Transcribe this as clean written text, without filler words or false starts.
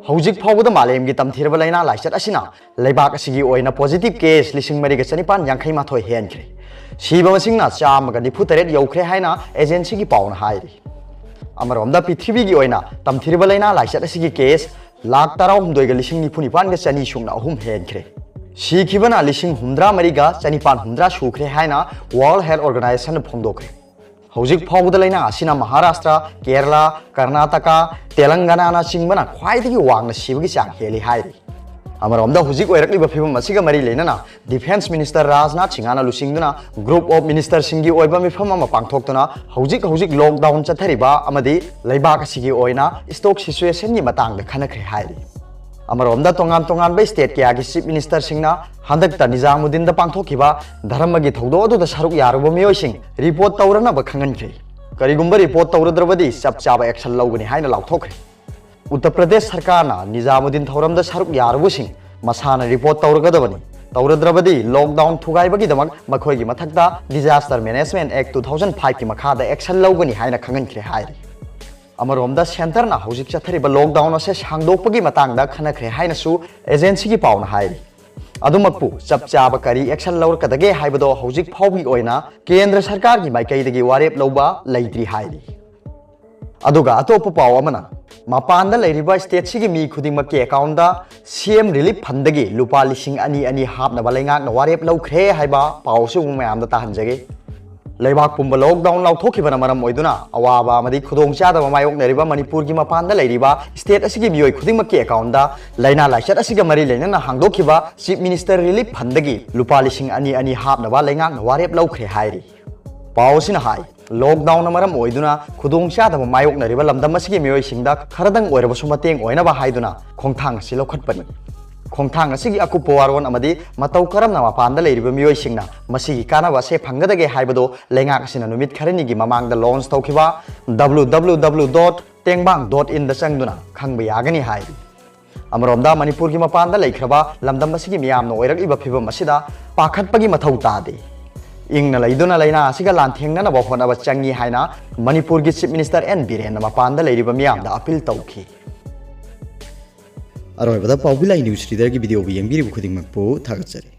हौजिक फाउबद मालेम की तमथिरब लाइना लाइचत असिना लेबाक असिगी ओइना पॉजिटिव केस लिसिंग मरिग चनिपान यांखै माथोय हेनख्रे सिब मसिंगना चामग निफु तरेट यौख्रे हाइना एजेंसी की पाउन हाइरि अमरोमदा पृथ्वी की ओइना तमथिरब लाइना लाइचत असिगी केस लाख 13 लिसिंग निफु निपान ग चनी सुंगना अहुम हेनख्रे सिखिबना लिसिंग हुमद्रा मरिगा चनिपान हुमद्रा सुख्रे हाइना वर्ल्ड हेल्थ ऑर्गेनाइजेशन फोंदोख्रे हौजिक फाउबद लाइना असिना महाराष्ट्र केरला कर्नाटका तेलंगाना चिंगबना ख्वाइदगी वांगना सिबगी चांग हेली हाइरि अमरोमदा हुजिक ओइरक्लिबा फिबम मसिगा मरि लेनना डिफेंस मिनिस्टर राजनाथ सिंहना लुसिंगदुना ग्रुप ऑफ मिनिस्टर सिंगी ओइबा मिफम अमा पांगथोक्तुना हौजिक लॉकडाउन चथरिबा अमदि लेबाक असिगी ओइना स्टॉक सिचुएशन की मतंग खनख्रे हाइरि अमरोमदा तोंगान स्टेट के आगे चीफ मिनिस्टर सिंगना हंदक निजामुद्दीन पांथोखिबा धर्म की थौदो अदुदा सरुक यारुबा मियोइसिंग रिपोर्ट तौरनब खंगनख्रे करिगुंबा रिपोर्ट तौरद्रबदी चप चाबा एक्शन लौगनी हाइना लाउथोख्रे उत्तर प्रदेश सरकारना निजामुद्दीन थौरमदा सरुक यारुबुसिंग मसाना रिपोर्ट तौरगदबनी तौरद्रबदी लॉकडाउन थुगाइबगीदमक मखोइगी मथक्ता डिजास्टर मैनेजमेंट एक्ट 2005 की मखादा एक्शन लौगनी हाइना खंगनख्रे हाइरि अमरोमदा सेंटरना हौजिक चथरिबा लॉकडाउन असे सांगदोकपगी मतंगदा खनख्रे हाइनसु एजेंसी की पाउन हाइरि अदुमकपु चप चाबा करी एक्शन लौरकदगे हाइबदो हौजिक फाउगी ओइना केंद्र सरकार की माइकैदगी वारेप लौबा लैत्रि हाइरि अदुगा अतोप पाउ अमना मपानदा लैरिबा स्टेट सिगी मी खुदिंगमक के अकाउंटदा सीएम रिलीफ फंडगी लुपा लिसिंग अनि हापनबा लैंगाक वारेप लौख्रे हाइबा पाउसु मयामदा ताहनजगे लेबाक पुंबा लॉकडाउन लाउथोखिबना मरम ओइदुना अवाबा अमदि खुदोंचादबा मायोकनरिबा मणिपुर की मपानदा लैरिबा स्टेट असिगी मियोय खुदिंगमक के अकाउंटदा लैना लाइचत असिगा मरि लैनना हांगदोखिबा चीफ मिनिस्टर रिलीफ फंडगी लुपा लिसिंग अनि हापनबा लैंगाक वारेप लौख्रे हाइरि पाउसिना हाइ लॉकडाउन मरम ओइदुना खुदोंचादबा मायोकनरिबा लमदम असिगी मियोयसिंगदा खरदंग ओइरबसु मतेंग ओइनबा हाइदुना खोंथांग सि लौखटपनि खोंथांग असिगी अकुप वारोन अमदि मतौ करमना मपानदा लैरिबा मियोयसिंगना मसिगी कानाबा से फंगदगे हाइबदो लैंगाक असिना नुमित खरनिगी ममांगदा लॉन्च तौखिबा www.tengbang.in दा चंगदुना खंगबा यागनी हाइरि अमरोमदा मणिपुर की मपानदा लैख्रबा लमदम असिगी मियामना ओइरक्लिबा फिबम असिदा पाखतपगी मथौ तादे इंगना लैदुना लैना असिगा लांथेंगनबा होनबा चंगी हाइना मणिपुर की चीफ मिनिस्टर एन बीरेन मपानदा लैरिबा मियामदा अपील तौखि अरोइबदा पाउबिलाई न्यूज रीडर की वीडियो भी यंगबिरिबु खुदिंगमकपु थागतजरी।